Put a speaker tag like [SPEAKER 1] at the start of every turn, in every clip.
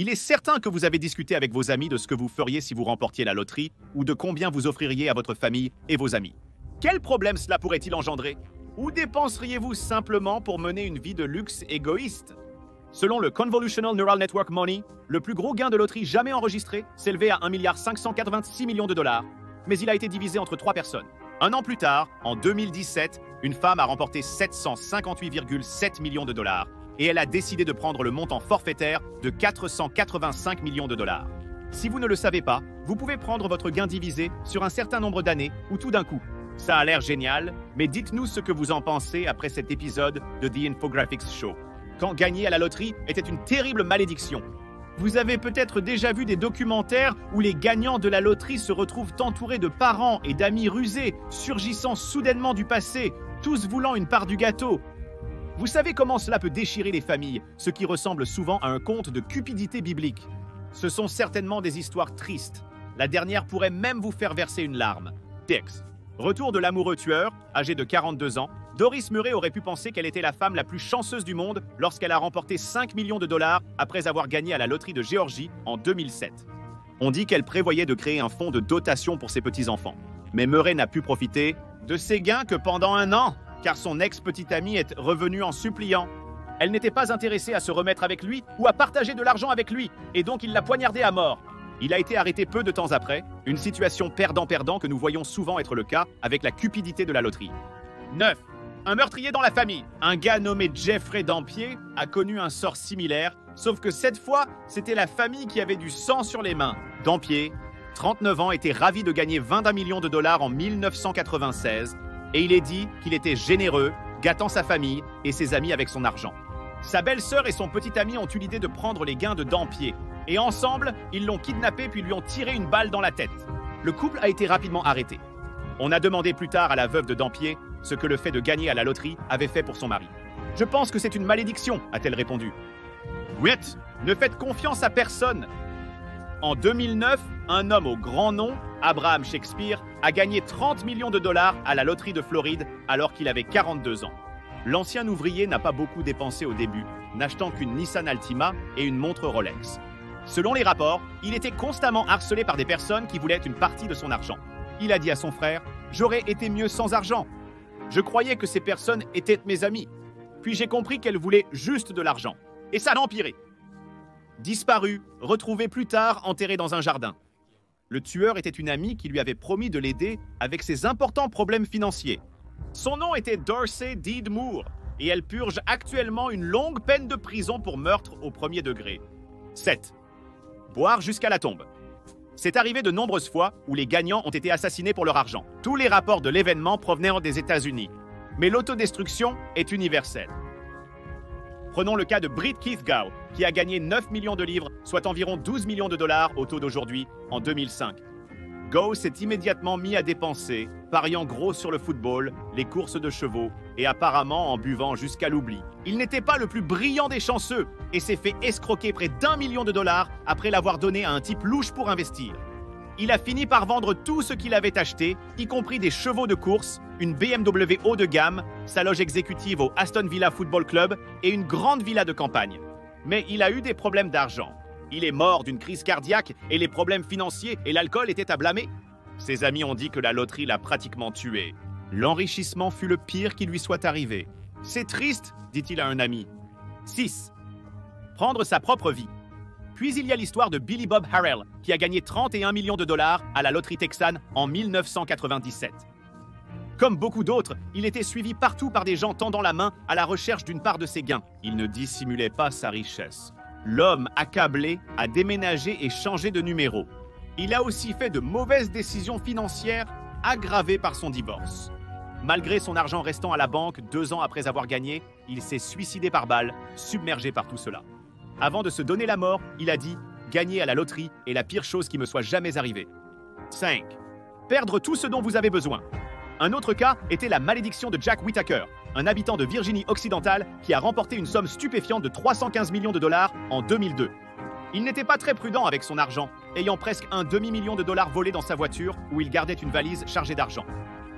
[SPEAKER 1] Il est certain que vous avez discuté avec vos amis de ce que vous feriez si vous remportiez la loterie ou de combien vous offririez à votre famille et vos amis. Quel problème cela pourrait-il engendrer? Ou dépenseriez-vous simplement pour mener une vie de luxe égoïste? Selon le Convolutional Neural Network Money, le plus gros gain de loterie jamais enregistré s'élevait à 1,586 milliard de dollars, mais il a été divisé entre 3 personnes. Un an plus tard, en 2017, une femme a remporté 758,7 millions de dollars et elle a décidé de prendre le montant forfaitaire de 485 millions de dollars. Si vous ne le savez pas, vous pouvez prendre votre gain divisé sur un certain nombre d'années ou tout d'un coup. Ça a l'air génial, mais dites-nous ce que vous en pensez après cet épisode de The Infographics Show. Quand gagner à la loterie était une terrible malédiction. Vous avez peut-être déjà vu des documentaires où les gagnants de la loterie se retrouvent entourés de parents et d'amis rusés, surgissant soudainement du passé, tous voulant une part du gâteau. Vous savez comment cela peut déchirer les familles, ce qui ressemble souvent à un conte de cupidité biblique. Ce sont certainement des histoires tristes. La dernière pourrait même vous faire verser une larme. Dix. Retour de l'amoureux tueur, âgé de 42 ans, Doris Murray aurait pu penser qu'elle était la femme la plus chanceuse du monde lorsqu'elle a remporté 5 millions de dollars après avoir gagné à la loterie de Géorgie en 2007. On dit qu'elle prévoyait de créer un fonds de dotation pour ses petits-enfants. Mais Murray n'a pu profiter de ses gains que pendant un an, car son ex-petite amie est revenue en suppliant. Elle n'était pas intéressée à se remettre avec lui ou à partager de l'argent avec lui, et donc il l'a poignardée à mort. Il a été arrêté peu de temps après, une situation perdant-perdant que nous voyons souvent être le cas avec la cupidité de la loterie. 9. Un meurtrier dans la famille. Un gars nommé Jeffrey Dampier a connu un sort similaire, sauf que cette fois, c'était la famille qui avait du sang sur les mains. Dampier, 39 ans, était ravi de gagner 21 millions de dollars en 1996, et il est dit qu'il était généreux, gâtant sa famille et ses amis avec son argent. Sa belle-sœur et son petit ami ont eu l'idée de prendre les gains de Dampier, et ensemble, ils l'ont kidnappé puis lui ont tiré une balle dans la tête. Le couple a été rapidement arrêté. On a demandé plus tard à la veuve de Dampier ce que le fait de gagner à la loterie avait fait pour son mari. « Je pense que c'est une malédiction », a-t-elle répondu. 8. Ne faites confiance à personne. En 2009, un homme au grand nom, Abraham Shakespeare, a gagné 30 millions de dollars à la loterie de Floride alors qu'il avait 42 ans. L'ancien ouvrier n'a pas beaucoup dépensé au début, n'achetant qu'une Nissan Altima et une montre Rolex. Selon les rapports, il était constamment harcelé par des personnes qui voulaient une partie de son argent. Il a dit à son frère « J'aurais été mieux sans argent. Je croyais que ces personnes étaient mes amis. Puis j'ai compris qu'elles voulaient juste de l'argent. Et ça a empiré. » Disparu, retrouvé plus tard enterré dans un jardin. Le tueur était une amie qui lui avait promis de l'aider avec ses importants problèmes financiers. Son nom était Dorsey Deed Moore et elle purge actuellement une longue peine de prison pour meurtre au premier degré. 7. Boire jusqu'à la tombe. C'est arrivé de nombreuses fois où les gagnants ont été assassinés pour leur argent. Tous les rapports de l'événement provenaient des États-Unis. Mais l'autodestruction est universelle. Prenons le cas de Britt Keith Gow, qui a gagné 9 millions de livres, soit environ 12 millions de dollars au taux d'aujourd'hui, en 2005. Gow s'est immédiatement mis à dépenser, pariant gros sur le football, les courses de chevaux et apparemment en buvant jusqu'à l'oubli. Il n'était pas le plus brillant des chanceux et s'est fait escroquer près d'1 million de dollars après l'avoir donné à un type louche pour investir. Il a fini par vendre tout ce qu'il avait acheté, y compris des chevaux de course, une BMW haut de gamme, sa loge exécutive au Aston Villa Football Club et une grande villa de campagne. Mais il a eu des problèmes d'argent. Il est mort d'une crise cardiaque et les problèmes financiers et l'alcool étaient à blâmer. Ses amis ont dit que la loterie l'a pratiquement tué. L'enrichissement fut le pire qui lui soit arrivé. « C'est triste », dit-il à un ami. 6. Prendre sa propre vie. Puis il y a l'histoire de Billy Bob Harrell, qui a gagné 31 millions de dollars à la loterie texane en 1997. Comme beaucoup d'autres, il était suivi partout par des gens tendant la main à la recherche d'une part de ses gains. Il ne dissimulait pas sa richesse. L'homme accablé a déménagé et changé de numéro. Il a aussi fait de mauvaises décisions financières aggravées par son divorce. Malgré son argent restant à la banque 2 ans après avoir gagné, il s'est suicidé par balle, submergé par tout cela. Avant de se donner la mort, il a dit « Gagner à la loterie est la pire chose qui me soit jamais arrivée. » 5. Perdre tout ce dont vous avez besoin. Un autre cas était la malédiction de Jack Whittaker, un habitant de Virginie occidentale qui a remporté une somme stupéfiante de 315 millions de dollars en 2002. Il n'était pas très prudent avec son argent, ayant presque un demi-million de dollars volés dans sa voiture où il gardait une valise chargée d'argent.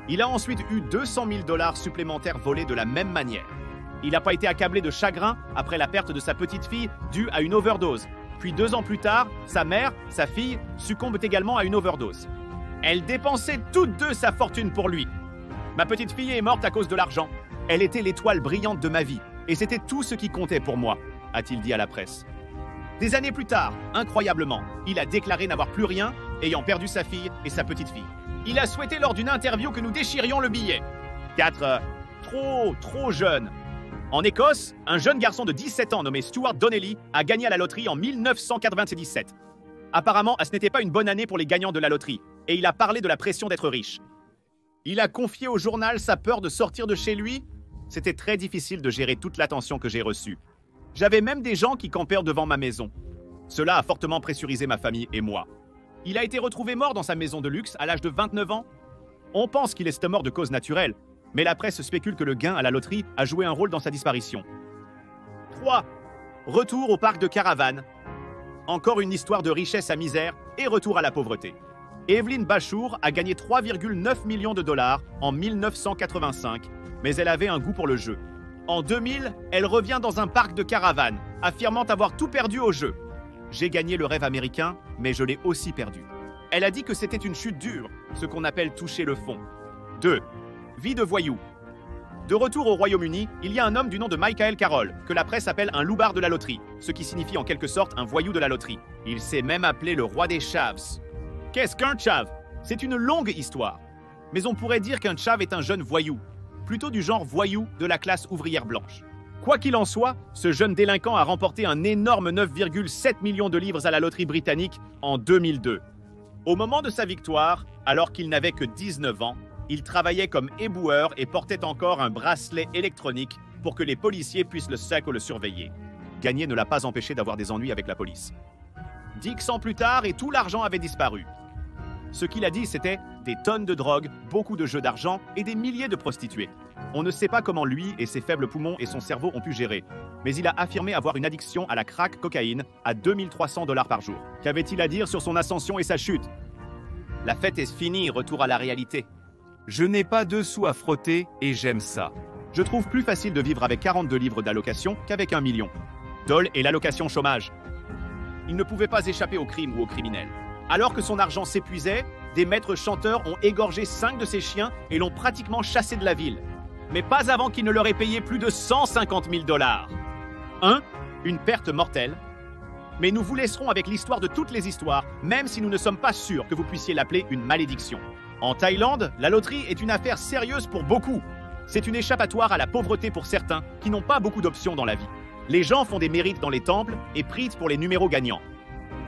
[SPEAKER 1] Il a ensuite eu 200 000 dollars supplémentaires volés de la même manière. Il n'a pas été accablé de chagrin après la perte de sa petite fille due à une overdose. Puis 2 ans plus tard, sa mère, sa fille, succombent également à une overdose. Elle dépensait toutes deux sa fortune pour lui. Ma petite fille est morte à cause de l'argent. Elle était l'étoile brillante de ma vie, et c'était tout ce qui comptait pour moi, a-t-il dit à la presse. Des années plus tard, incroyablement, il a déclaré n'avoir plus rien, ayant perdu sa fille et sa petite fille. Il a souhaité lors d'une interview que nous déchirions le billet. 4. Trop jeune. En Écosse, un jeune garçon de 17 ans nommé Stuart Donnelly a gagné à la loterie en 1997. Apparemment, ce n'était pas une bonne année pour les gagnants de la loterie, et il a parlé de la pression d'être riche. Il a confié au journal sa peur de sortir de chez lui. C'était très difficile de gérer toute l'attention que j'ai reçue. J'avais même des gens qui campèrent devant ma maison. Cela a fortement pressurisé ma famille et moi. Il a été retrouvé mort dans sa maison de luxe à l'âge de 29 ans. On pense qu'il est mort de cause naturelle, mais la presse spécule que le gain à la loterie a joué un rôle dans sa disparition. 3. Retour au parc de Caravane. Encore une histoire de richesse à misère et retour à la pauvreté. Evelyn Bachour a gagné 3,9 millions de dollars en 1985, mais elle avait un goût pour le jeu. En 2000, elle revient dans un parc de Caravane, affirmant avoir tout perdu au jeu. J'ai gagné le rêve américain, mais je l'ai aussi perdu. Elle a dit que c'était une chute dure, ce qu'on appelle toucher le fond. 2. Vie de voyou. De retour au Royaume-Uni, il y a un homme du nom de Michael Carroll, que la presse appelle un loupard de la loterie, ce qui signifie en quelque sorte un voyou de la loterie. Il s'est même appelé le roi des chaves. Qu'est-ce qu'un chav? C'est une longue histoire. Mais on pourrait dire qu'un chav est un jeune voyou, plutôt du genre voyou de la classe ouvrière blanche. Quoi qu'il en soit, ce jeune délinquant a remporté un énorme 9,7 millions de livres à la loterie britannique en 2002. Au moment de sa victoire, alors qu'il n'avait que 19 ans, il travaillait comme éboueur et portait encore un bracelet électronique pour que les policiers puissent le surveiller. Gagner ne l'a pas empêché d'avoir des ennuis avec la police. 10 ans plus tard, et tout l'argent avait disparu. Ce qu'il a dit, c'était des tonnes de drogue, beaucoup de jeux d'argent et des milliers de prostituées. On ne sait pas comment lui et ses faibles poumons et son cerveau ont pu gérer, mais il a affirmé avoir une addiction à la crack cocaïne à 2300 $ par jour. Qu'avait-il à dire sur son ascension et sa chute? La fête est finie, retour à la réalité.
[SPEAKER 2] Je n'ai pas de sous à frotter et j'aime ça.
[SPEAKER 1] Je trouve plus facile de vivre avec 42 livres d'allocation qu'avec 1 million. Dole et l'allocation chômage. Il ne pouvait pas échapper au crime ou aux criminels. Alors que son argent s'épuisait, des maîtres chanteurs ont égorgé 5 de ses chiens et l'ont pratiquement chassé de la ville. Mais pas avant qu'il ne leur ait payé plus de 150 000 $. 1. Une perte mortelle. Mais nous vous laisserons avec l'histoire de toutes les histoires, même si nous ne sommes pas sûrs que vous puissiez l'appeler une malédiction. En Thaïlande, la loterie est une affaire sérieuse pour beaucoup. C'est une échappatoire à la pauvreté pour certains qui n'ont pas beaucoup d'options dans la vie. Les gens font des mérites dans les temples et prient pour les numéros gagnants.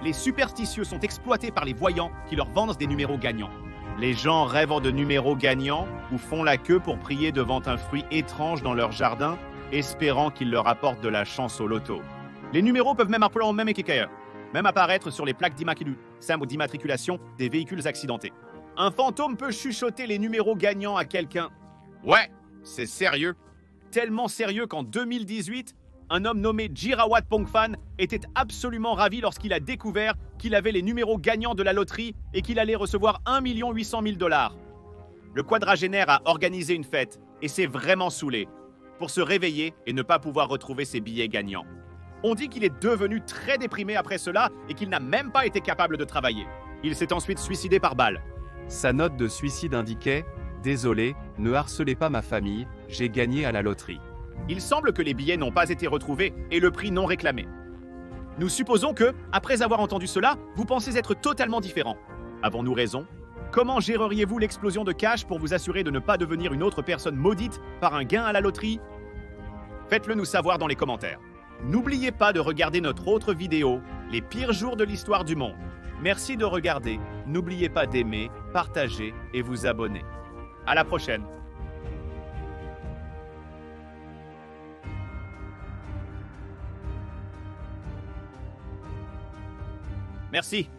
[SPEAKER 1] Les superstitieux sont exploités par les voyants qui leur vendent des numéros gagnants. Les gens rêvent de numéros gagnants ou font la queue pour prier devant un fruit étrange dans leur jardin, espérant qu'il leur apporte de la chance au loto. Les numéros peuvent même apparaître sur les plaques d'immatriculation des véhicules accidentés. Un fantôme peut chuchoter les numéros gagnants à quelqu'un. Ouais, c'est sérieux. Tellement sérieux qu'en 2018, un homme nommé Jirawat Pongfan était absolument ravi lorsqu'il a découvert qu'il avait les numéros gagnants de la loterie et qu'il allait recevoir 1 800 000 $. Le quadragénaire a organisé une fête et s'est vraiment saoulé pour se réveiller et ne pas pouvoir retrouver ses billets gagnants. On dit qu'il est devenu très déprimé après cela et qu'il n'a même pas été capable de travailler. Il s'est ensuite suicidé par balle.
[SPEAKER 2] Sa note de suicide indiquait « Désolé, ne harcelez pas ma famille, j'ai gagné à la loterie ».
[SPEAKER 1] Il semble que les billets n'ont pas été retrouvés et le prix non réclamé. Nous supposons que, après avoir entendu cela, vous pensez être totalement différent. Avons-nous raison? Comment géreriez-vous l'explosion de cash pour vous assurer de ne pas devenir une autre personne maudite par un gain à la loterie? Faites-le nous savoir dans les commentaires. N'oubliez pas de regarder notre autre vidéo, Les pires jours de l'histoire du monde. Merci de regarder, n'oubliez pas d'aimer, partager et vous abonner. À la prochaine. Merci.